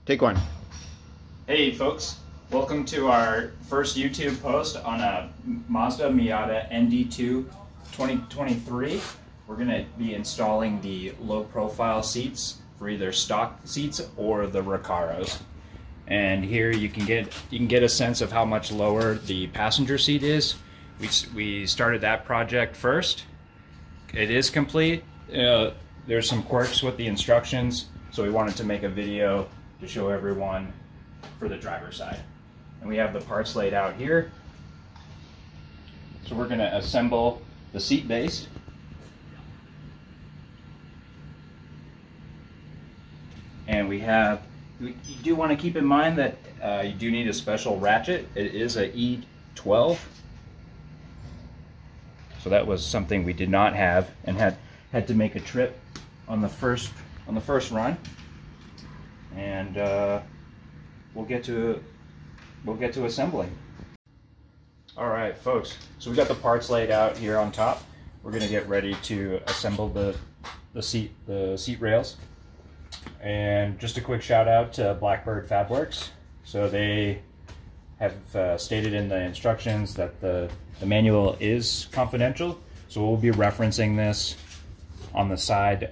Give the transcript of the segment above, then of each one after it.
Take one. Hey folks, welcome to our first YouTube post on a Mazda ND 2023. We're going to be installing the low profile seats for either stock seats or the Recaros. And here you can get a sense of how much lower the passenger seat is. We started that project first. It is complete. There's some quirks with the instructions, so we wanted to make a video to show everyone for the driver's side. And we have the parts laid out here. So we're going to assemble the seat base. And you do want to keep in mind that you do need a special ratchet. It is a E12. So that was something we did not have and had to make a trip on the first run. And we'll get to assembling. All right, folks. So we got the parts laid out here on top. We're going to get ready to assemble the seat rails. And just a quick shout out to Blackbird Fabworks. So they have stated in the instructions that the manual is confidential. So we'll be referencing this on the side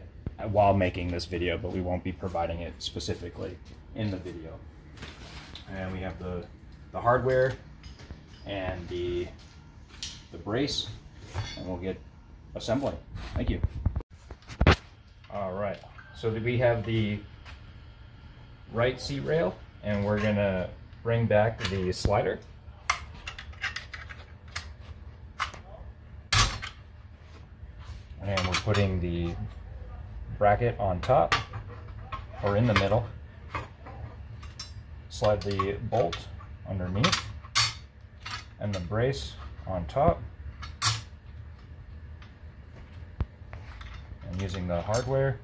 while making this video, but we won't be providing it specifically in the video. And we have the hardware and the brace, and we'll get assembling. Thank you. All right, so we have the right seat rail, and we're gonna bring back the slider. And we're putting the bracket on top, or in the middle. Slide the bolt underneath, and the brace on top. And using the hardware,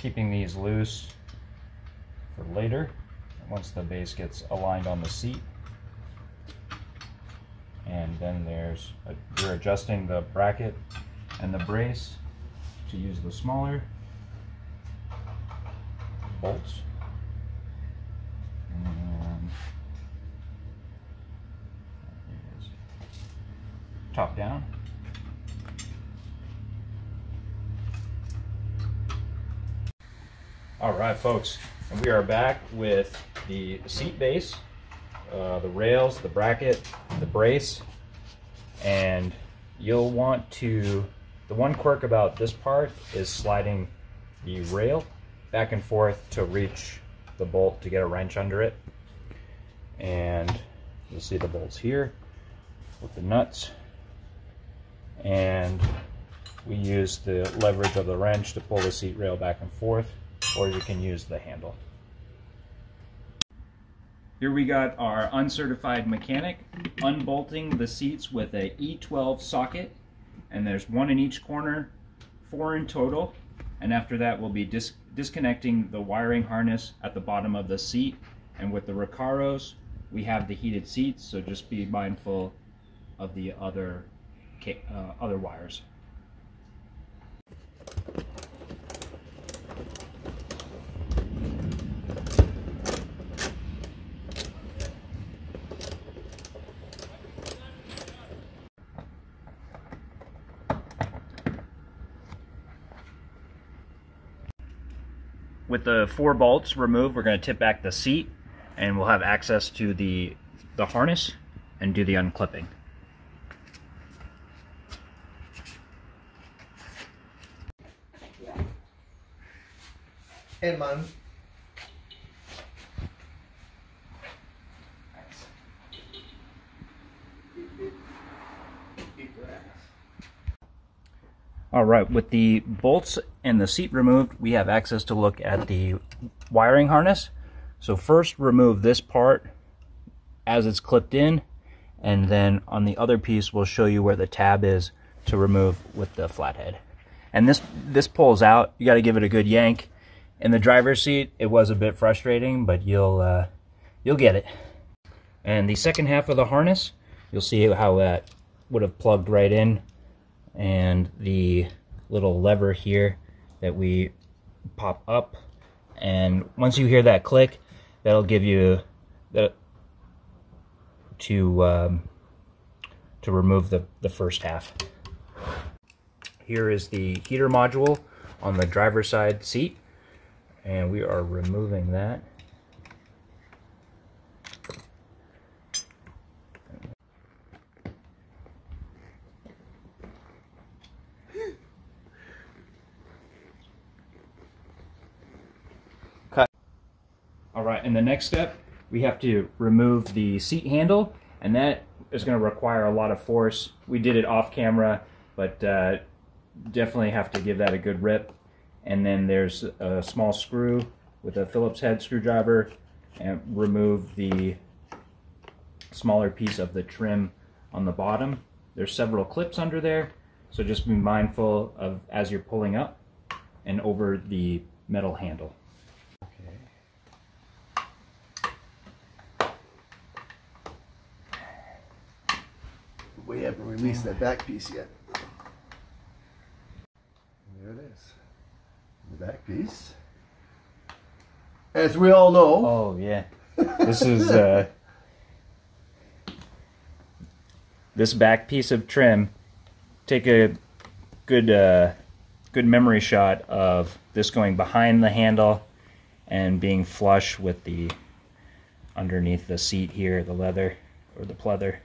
keeping these loose for later, once the base gets aligned on the seat. And then you're adjusting the bracket and the brace to use the smaller bolts. And top down. All right, folks, and we are back with the seat base, the rails, the bracket, the brace, and you'll want to, the one quirk about this part is sliding the rail back and forth to reach the bolt to get a wrench under it. And you'll see the bolts here with the nuts, and we use the leverage of the wrench to pull the seat rail back and forth, or you can use the handle. Here we got our uncertified mechanic unbolting the seats with a E12 socket, and there's one in each corner, 4 in total. And after that we'll be disconnecting the wiring harness at the bottom of the seat. And with the Recaros, we have the heated seats, so just be mindful of the other wires. With the 4 bolts removed, we're going to tip back the seat, and we'll have access to the harness and do the unclipping. Hey, man. All right, with the bolts and the seat removed, we have access to look at the wiring harness. So first remove this part as it's clipped in, and then on the other piece we'll show you where the tab is to remove with the flathead. And this pulls out. You got to give it a good yank. In the driver's seat it was a bit frustrating, but you'll get it. And the second half of the harness, you'll see how that would have plugged right in, and the little lever here that we pop up and once you hear that click, that'll give you the to remove the first half. Here is the heater module on the driver's side seat, and we are removing that. Cut. All right, and the next step, we have to remove the seat handle, and that is going to require a lot of force. We did it off camera, but definitely have to give that a good rip. And then there's a small screw with a Phillips head screwdriver, and remove the smaller piece of the trim on the bottom. There's several clips under there, so just be mindful of as you're pulling up and over the metal handle. We haven't released that back piece yet. There it is. The back piece. As we all know. Oh yeah. This is this back piece of trim. Take a good good memory shot of this going behind the handle and being flush with the underneath the seat here, the leather or the pleather.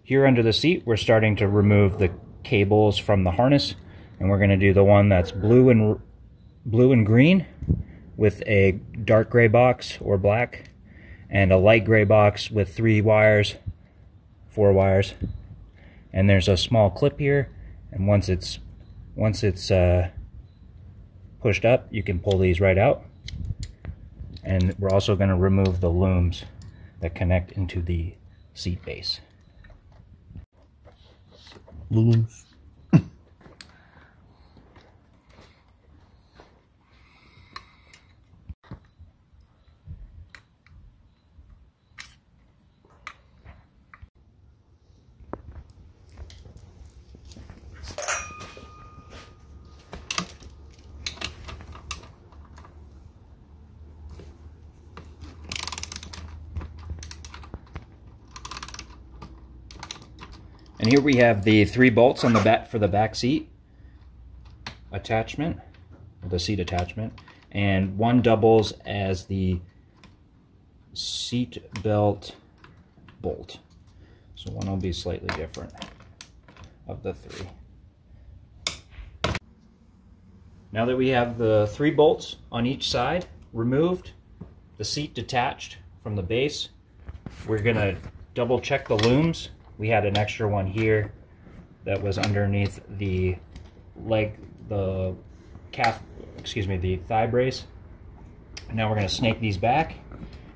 Here under the seat, we're starting to remove the cables from the harness, and we're going to do the one that's blue and green with a dark gray box or black, and a light gray box with 4 wires. And there's a small clip here, and once it's pushed up, you can pull these right out. And we're also going to remove the looms that connect into the seat base. Looms. And here we have the 3 bolts on the back for the back seat attachment, the seat attachment, and one doubles as the seat belt bolt. So one will be slightly different of the 3. Now that we have the 3 bolts on each side removed, the seat detached from the base, we're going to double check the looms. We had an extra one here that was underneath the leg, the thigh brace. And now we're going to snake these back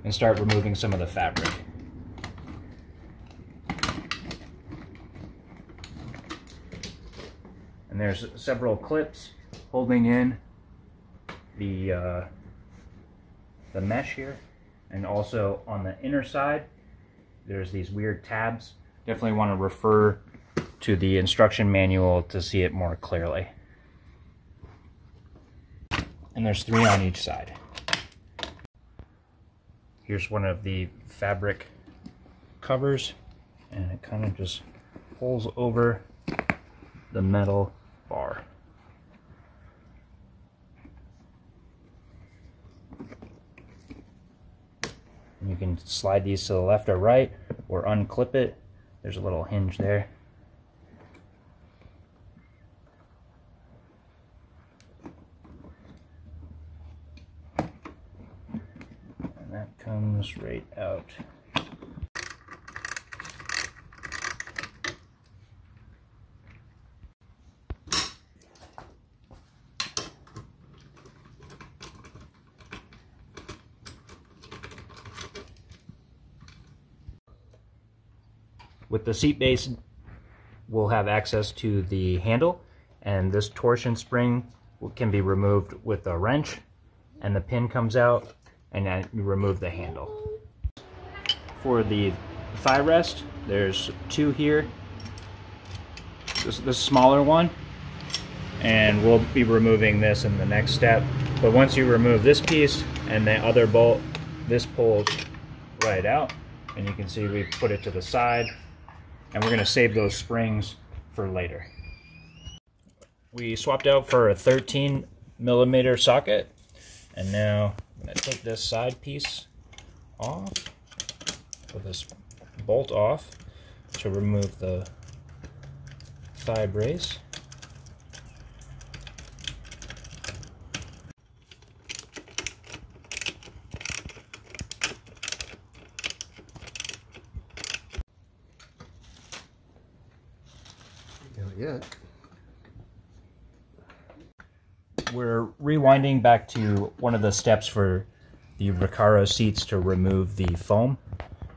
and start removing some of the fabric. And there's several clips holding in the mesh here, and also on the inner side there's these weird tabs. Definitely want to refer to the instruction manual to see it more clearly. And there's 3 on each side. Here's one of the fabric covers, and it kind of just pulls over the metal bar. And you can slide these to the left or right, or unclip it. There's a little hinge there. And that comes right out. With the seat base, we'll have access to the handle, and this torsion spring can be removed with a wrench, and the pin comes out, and then you remove the handle. For the thigh rest, there's 2 here. This smaller one and we'll be removing this in the next step. But once you remove this piece and the other bolt, this pulls right out, and you can see we put it to the side, and we're going to save those springs for later. We swapped out for a 13mm socket, and now I'm going to take this side piece off, put this bolt off to remove the thigh brace. Not yet. We're rewinding back to one of the steps for the Recaro seats to remove the foam,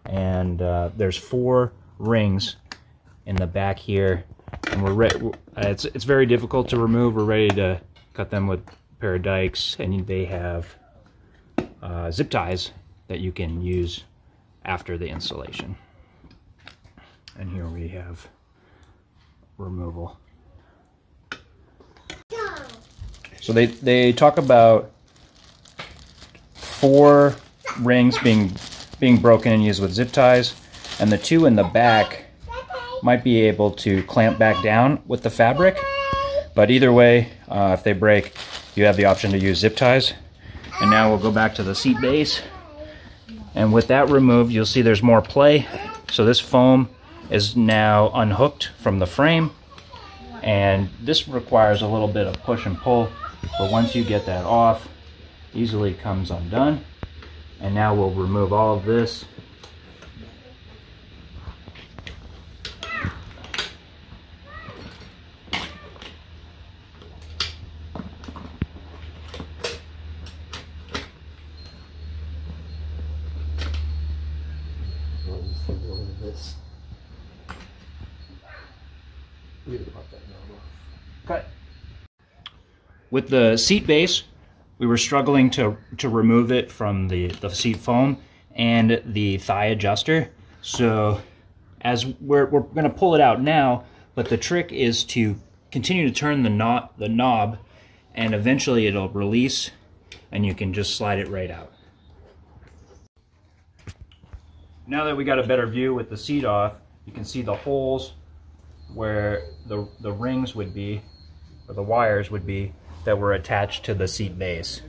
and there's 4 rings in the back here, and we're ready. It's very difficult to remove. We're ready to cut them with a pair of dikes, and they have zip ties that you can use after the installation. And here we have removal. So they talk about 4 rings being broken and used with zip ties, and the 2 in the back might be able to clamp back down with the fabric. But either way, if they break, you have the option to use zip ties. And now we'll go back to the seat base, and with that removed, you'll see there's more play. So this foam is now unhooked from the frame, and this requires a little bit of push and pull, but once you get that off, easily comes undone. And now we'll remove all of this. Cut. With the seat base, we were struggling to remove it from the seat foam and the thigh adjuster. So as we're going to pull it out now, but the trick is to continue to turn the knob, and eventually it'll release, and you can just slide it right out. Now that we got a better view with the seat off, you can see the holes where the rings would be, or the wires would be, that were attached to the seat base.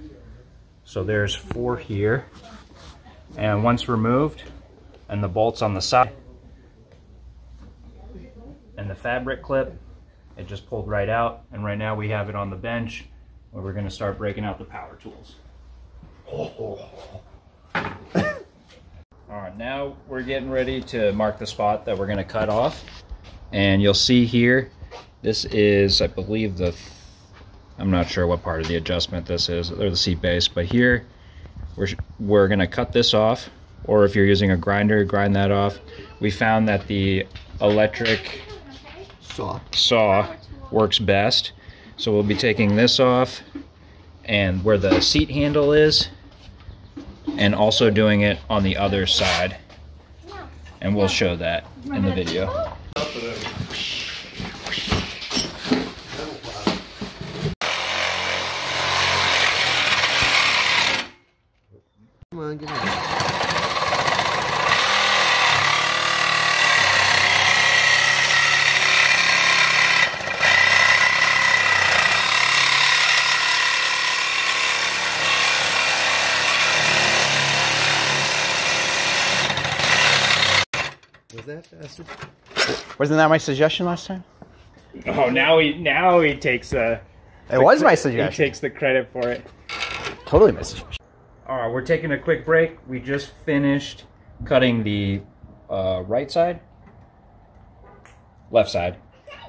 So there's 4 here, and once removed, and the bolts on the side, and the fabric clip, it just pulled right out, and right now we have it on the bench where we're going to start breaking out the power tools. Alright, now we're getting ready to mark the spot that we're going to cut off, and you'll see here, this is, I believe, I'm not sure what part of the adjustment this is, or the seat base, but here we're going to cut this off, or if you're using a grinder, grind that off. We found that the electric saw works best, so we'll be taking this off, and where the seat handle is, and also doing it on the other side, and we'll show that in the video. Come on, get out. Was that faster? Wasn't that my suggestion last time? Oh, now he takes It was my suggestion. He takes the credit for it. Totally my suggestion. Alright, we're taking a quick break. We just finished cutting the right side, left side,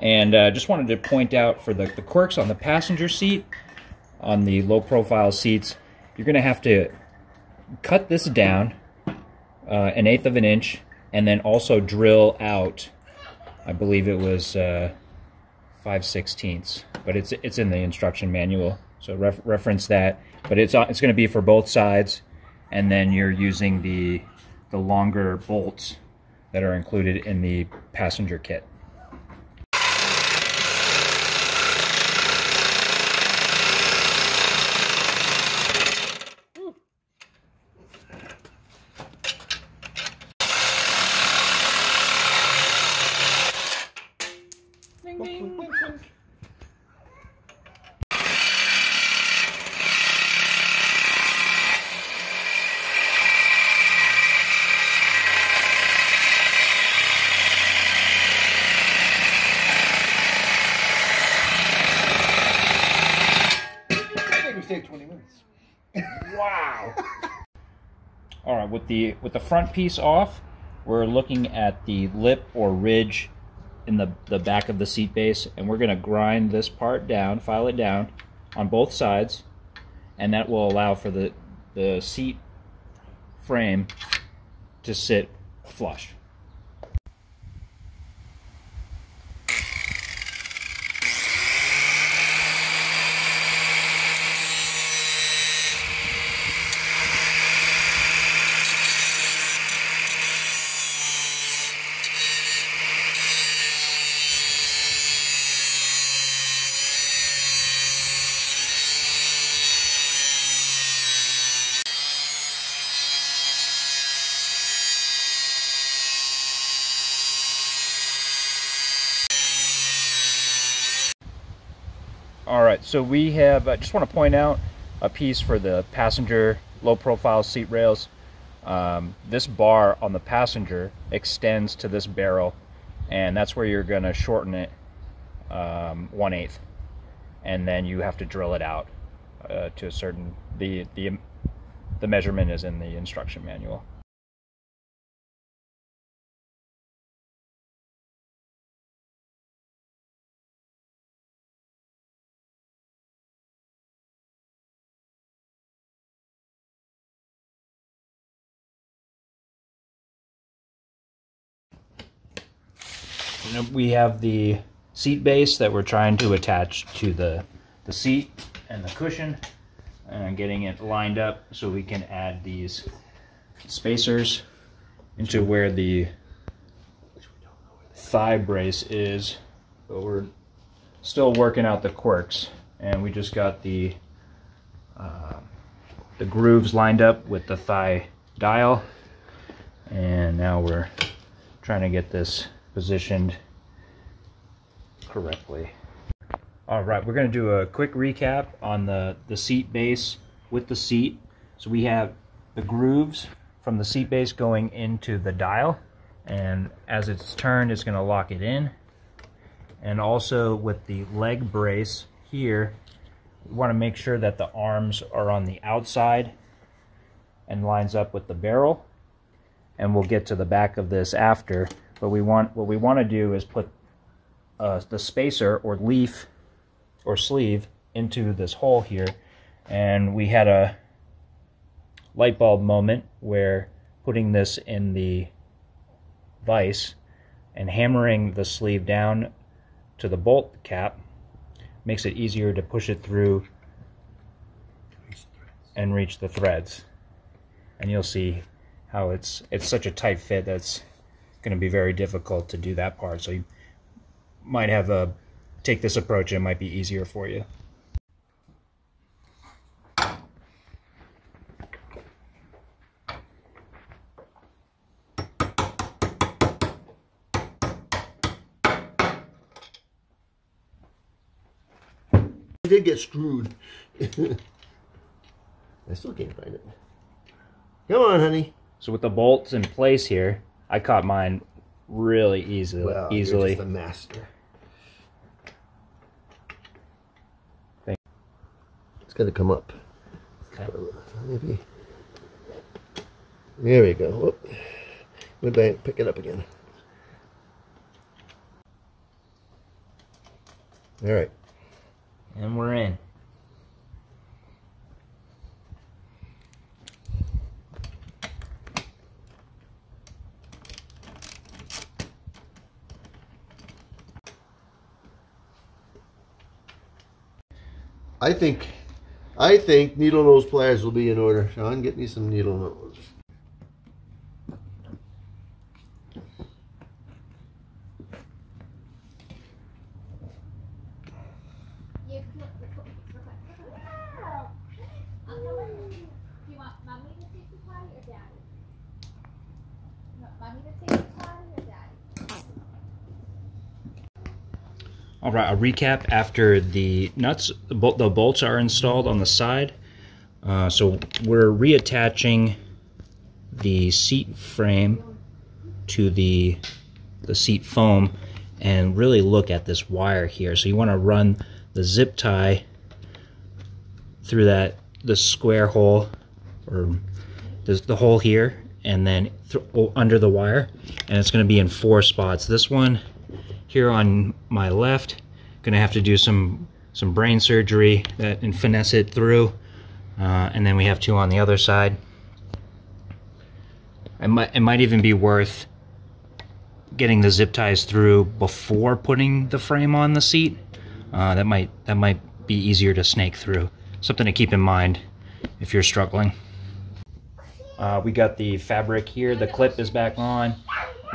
and just wanted to point out for the quirks on the passenger seat, on the low profile seats, you're going to have to cut this down 1/8 of an inch, and then also drill out, I believe it was 5/16, but it's in the instruction manual, so reference that. But it's going to be for both sides, and then you're using the longer bolts that are included in the passenger kit. Wow. All right, with the front piece off, we're looking at the lip or ridge in the back of the seat base, and we're going to grind this part down, file it down on both sides, and that will allow for the seat frame to sit flush. All right, so we have, I just want to point out a piece for the passenger low profile seat rails. This bar on the passenger extends to this barrel, and that's where you're going to shorten it 1/8, and then you have to drill it out to a certain, the measurement is in the instruction manual. We have the seat base that we're trying to attach to the seat and the cushion, and getting it lined up so we can add these spacers into where the thigh brace is, but we're still working out the quirks, and we just got the grooves lined up with the thigh dial, and now we're trying to get this positioned correctly. All right, we're going to do a quick recap on the seat base with the seat. So we have the grooves from the seat base going into the dial, and as it's turned, it's going to lock it in. And also with the leg brace here, we want to make sure that the arms are on the outside and lines up with the barrel. And we'll get to the back of this after. But what we want to do is put the spacer or leaf or sleeve into this hole here, and we had a light bulb moment where putting this in the vise and hammering the sleeve down to the bolt cap makes it easier to push it through and reach the threads. And you'll see how it's such a tight fit that's going to be very difficult to do that part. So you might have take this approach, and it might be easier for you. I did get screwed. I still can't find it. Come on, honey. So with the bolts in place here, I caught mine really easily. Well, you're just a master. It's got to come up. Okay. Maybe. There we go. Whoop. Went back, pick it up again. All right. And we're in. I think needle nose pliers will be in order. Sean, get me some needle nose. All right, a recap after the nuts, the bolts are installed on the side. So we're reattaching the seat frame to the seat foam, and really look at this wire here. So you want to run the zip tie through the square hole or there's the hole here, and then under the wire, and it's going to be in 4 spots. This one here on my left, going to have to do some brain surgery and finesse it through, and then we have 2 on the other side. It might even be worth getting the zip ties through before putting the frame on the seat. That might be easier to snake through. Something to keep in mind if you're struggling. We got the fabric here. The clip is back on.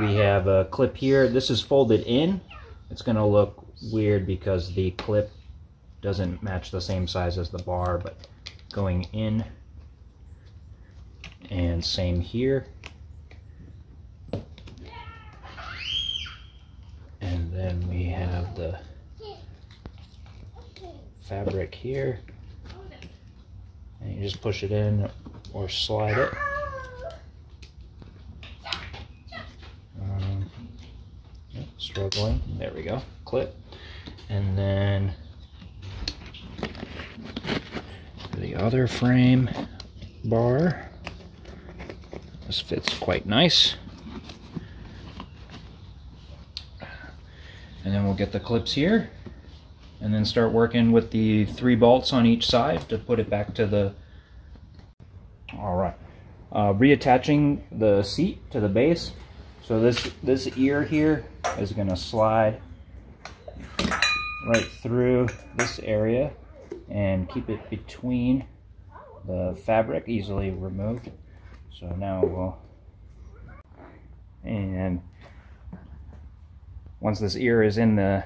We have a clip here. This is folded in. It's going to look weird because the clip doesn't match the same size as the bar, but going in, and same here. And then we have the fabric here, and you just push it in or slide it. Struggling. There we go. Clip. And then the other frame bar. This fits quite nice. And then we'll get the clips here, and then start working with the 3 bolts on each side to put it back to the... Alright. Reattaching the seat to the base. So this ear here is going to slide right through this area and keep it between the fabric, easily removed. So now we'll... And once this ear is in the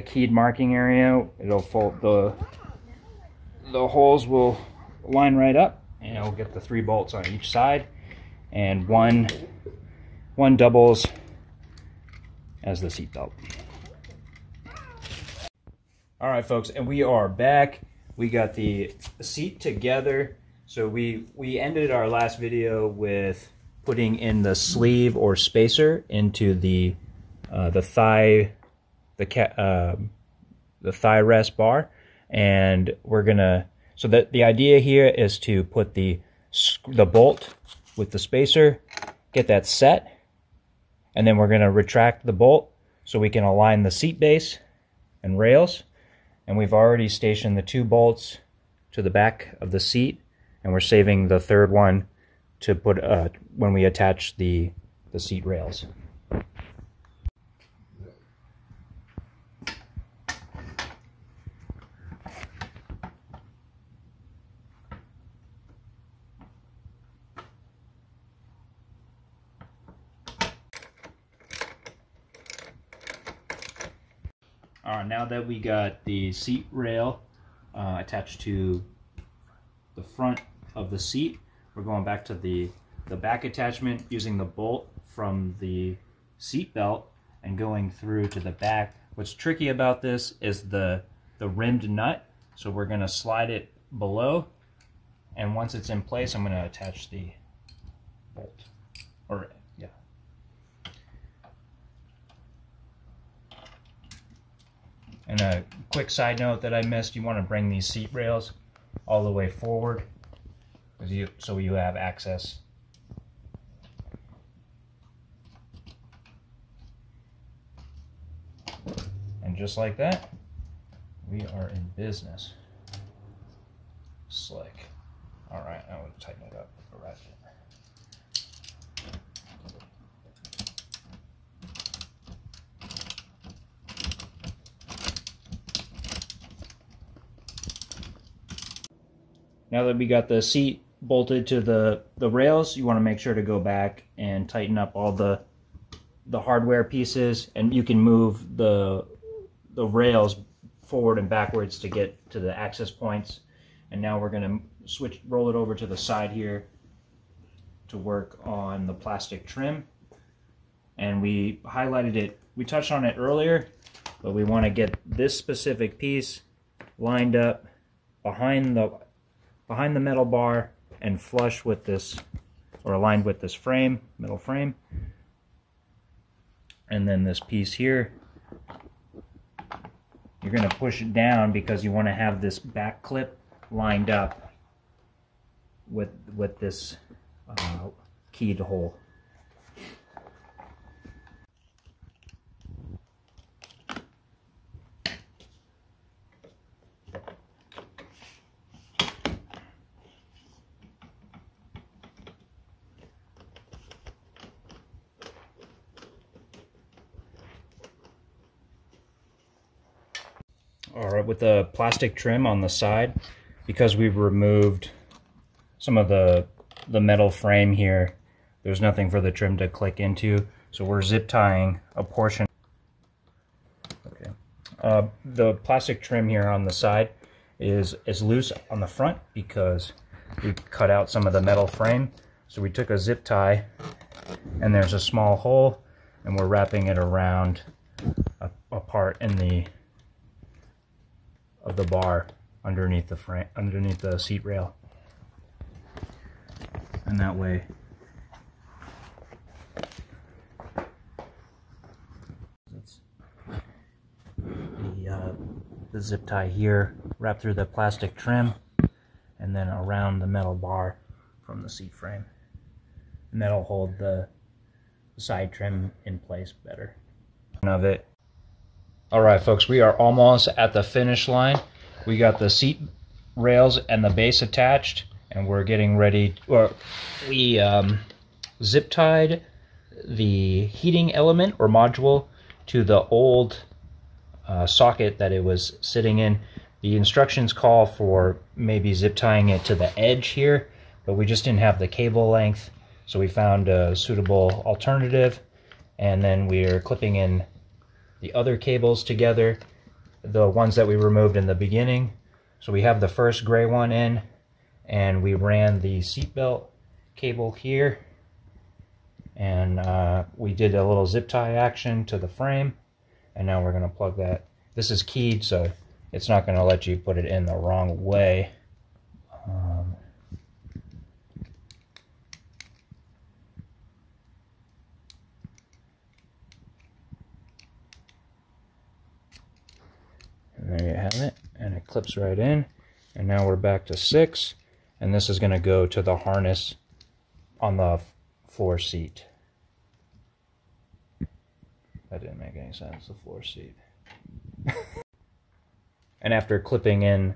keyed marking area, it'll fold, the holes will line right up, and we'll get the 3 bolts on each side, and one doubles as the seat belt. All right, folks, and we are back. We got the seat together. So we ended our last video with putting in the sleeve or spacer into the thigh rest bar, and we're gonna, so that the idea here is to put the bolt with the spacer, get that set, and then we're gonna retract the bolt so we can align the seat base and rails. And we've already stationed the 2 bolts to the back of the seat, and we're saving the 3rd one to put when we attach the seat rails. Now that we got the seat rail attached to the front of the seat, we're going back to the back attachment using the bolt from the seat belt and going through to the back. What's tricky about this is the rimmed nut, so we're going to slide it below, and once it's in place, I'm going to attach the bolt. Or yeah. And a quick side note that I missed, you want to bring these seat rails all the way forward so you have access. And just like that, we are in business. Slick. All right, now we'll tighten it up. Right. Now that we got the seat bolted to the rails, you want to make sure to go back and tighten up all the hardware pieces, and you can move the rails forward and backwards to get to the access points. And now we're going to roll it over to the side here to work on the plastic trim. And we highlighted it, we touched on it earlier, but we want to get this specific piece lined up behind the metal bar and flush with this, or aligned with this frame, metal frame. And then this piece here, you're going to push it down because you want to have this back clip lined up with this keyed hole. All right, with the plastic trim on the side, because we've removed some of the metal frame here, there's nothing for the trim to click into, so we're zip tying a portion. Okay, the plastic trim here on the side is loose on the front because we cut out some of the metal frame. So we took a zip tie, and there's a small hole, and we're wrapping it around a part in the bar underneath the frame, underneath the seat rail, and that way it's the zip tie here wrapped through the plastic trim and then around the metal bar from the seat frame, and that'll hold the side trim in place better. Of it. All right, folks, we are almost at the finish line. We got the seat rails and the base attached, and we're getting ready. We zip tied the heating element or module to the old socket that it was sitting in. The instructions call for maybe zip tying it to the edge here, but we just didn't have the cable length, so we found a suitable alternative, and then we're clipping in the other cables together, the ones that we removed in the beginning. So we have the first gray one in, and we ran the seatbelt cable here, and we did a little zip tie action to the frame, and now we're going to plug that. This is keyed, so it's not going to let you put it in the wrong way. And there you have it, and it clips right in. And now we're back to 6, and this is going to go to the harness on the floor seat. That didn't make any sense, the floor seat. And after clipping in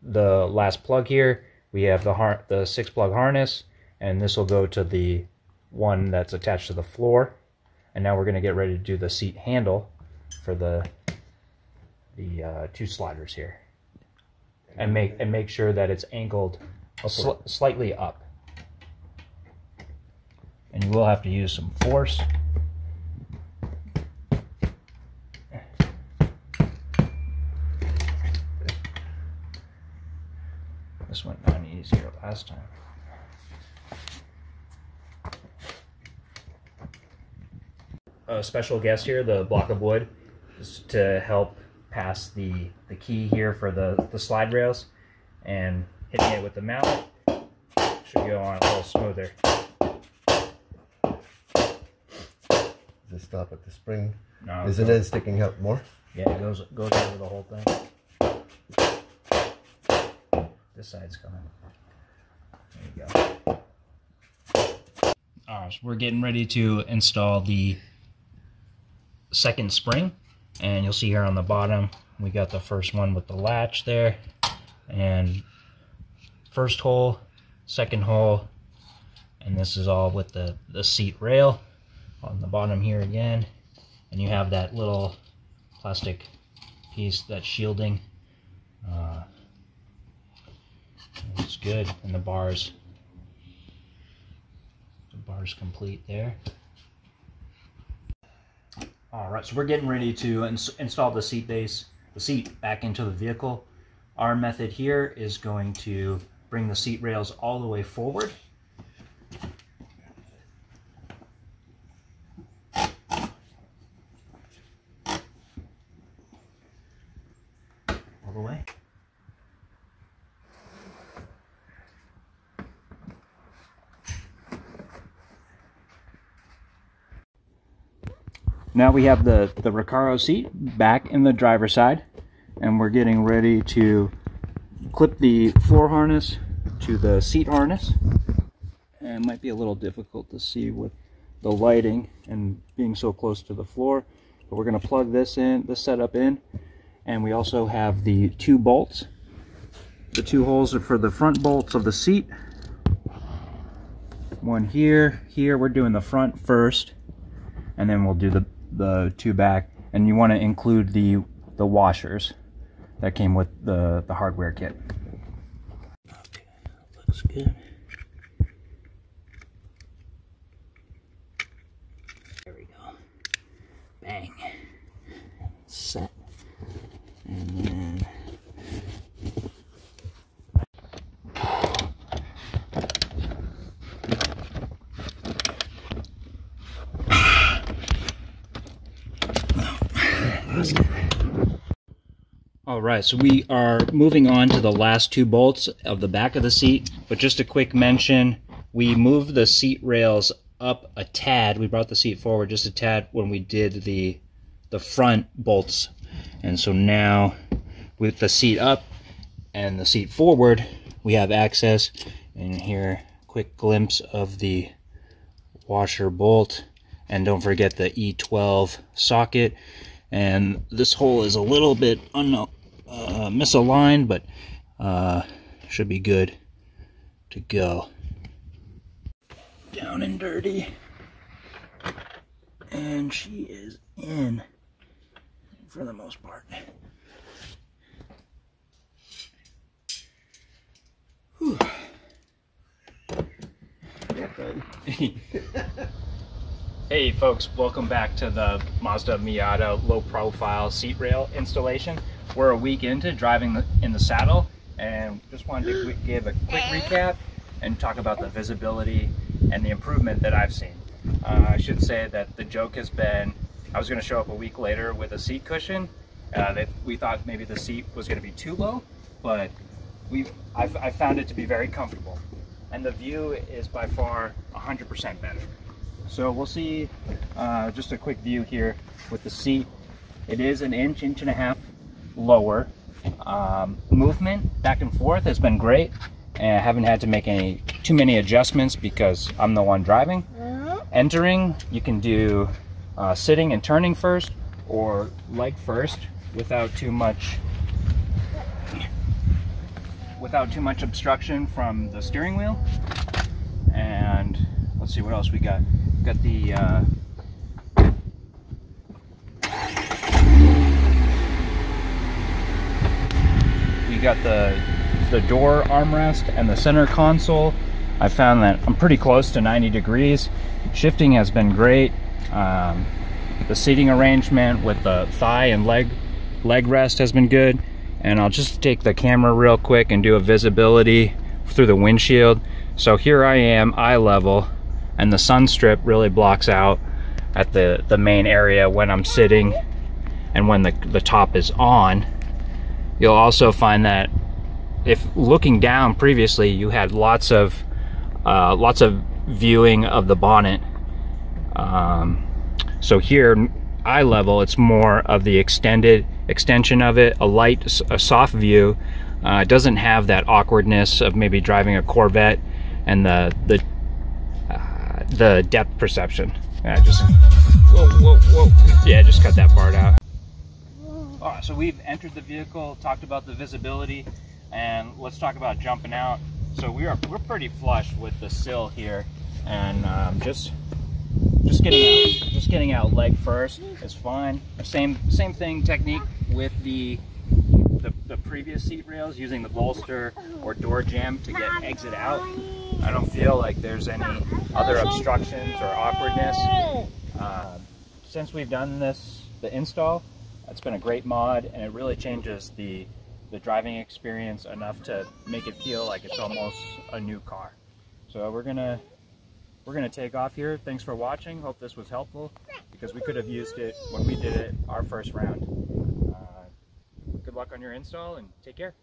the last plug here, we have the 6-plug harness, and this will go to the one that's attached to the floor. And now we're going to get ready to do the seat handle for the 2 sliders here, and make sure that it's angled slightly up, and you will have to use some force. This went on easier last time. A special guest here, the block of wood, is to help pass the key here for the slide rails, and hitting it with the mallet should go on a little smoother. Does it stop at the spring? No, isn't it sticking out more? Yeah, it goes over the whole thing. This side's coming. There you go. Alright, so we're getting ready to install the second spring. And you'll see here on the bottom, we got the first one with the latch there, and first hole, second hole, and this is all with the seat rail on the bottom here again. And you have that little plastic piece that's shielding. It's good, and the bar's complete there. Alright, so we're getting ready to install the seat back into the vehicle. Our method here is going to bring the seat rails all the way forward. All the way. Now we have the Recaro seat back in the driver's side, and we're getting ready to clip the floor harness to the seat harness. And it might be a little difficult to see with the lighting and being so close to the floor, but we're going to plug this setup in, and we also have the 2 bolts. The 2 holes are for the front bolts of the seat. One here. We're doing the front first, and then we'll do the 2 back. And you want to include the washers that came with the hardware kit. Okay, looks good. There we go. Bang. Set. And then Alright, so we are moving on to the last 2 bolts of the back of the seat, but just a quick mention, we moved the seat rails up a tad. We brought the seat forward just a tad when we did the front bolts, and so now with the seat up and the seat forward, we have access. And here, quick glimpse of the washer bolt, and don't forget the E12 socket. And this hole is a little bit misaligned, but should be good to go. Down and dirty, and she is in for the most part. Whew. Hey folks, welcome back to the Mazda Miata low profile seat rail installation. We're a week into driving in the saddle, and just wanted to give a quick recap and talk about the visibility and the improvement that I've seen. I should say that the joke has been, I was going to show up a week later with a seat cushion. That we thought maybe the seat was going to be too low, but I found it to be very comfortable, and the view is by far 100% better. So we'll see just a quick view here with the seat. It is an inch and a half lower. Movement back and forth has been great, and I haven't had to make too many adjustments because I'm the one driving. Entering, you can do sitting and turning first, or leg first, without too much obstruction from the steering wheel. And let's see what else we got. Got the the door armrest and the center console. I found that I'm pretty close to 90 degrees. Shifting has been great. The seating arrangement with the thigh and leg rest has been good. And I'll just take the camera real quick and do a visibility through the windshield. So here I am, eye level, and the sun strip really blocks out at the main area when I'm sitting and when the top is on. You'll also find that if looking down previously, you had lots of viewing of the bonnet. So here, eye level, it's more of the extension of it, a soft view. It doesn't have that awkwardness of maybe driving a Corvette and the depth perception. Whoa. Yeah, just cut that part out. Alright, so we've entered the vehicle, talked about the visibility, and let's talk about jumping out. So we're pretty flush with the sill here, and just getting out leg first is fine. Same thing technique with the previous seat rails, using the bolster or door jamb to get exit out. I don't feel like there's any other obstructions or awkwardness. Since we've done the install, it's been a great mod, and it really changes the driving experience enough to make it feel like it's almost a new car. So we're gonna take off here. Thanks for watching. Hope this was helpful, because we could have used it when we did it our first round. Good luck on your install, and take care.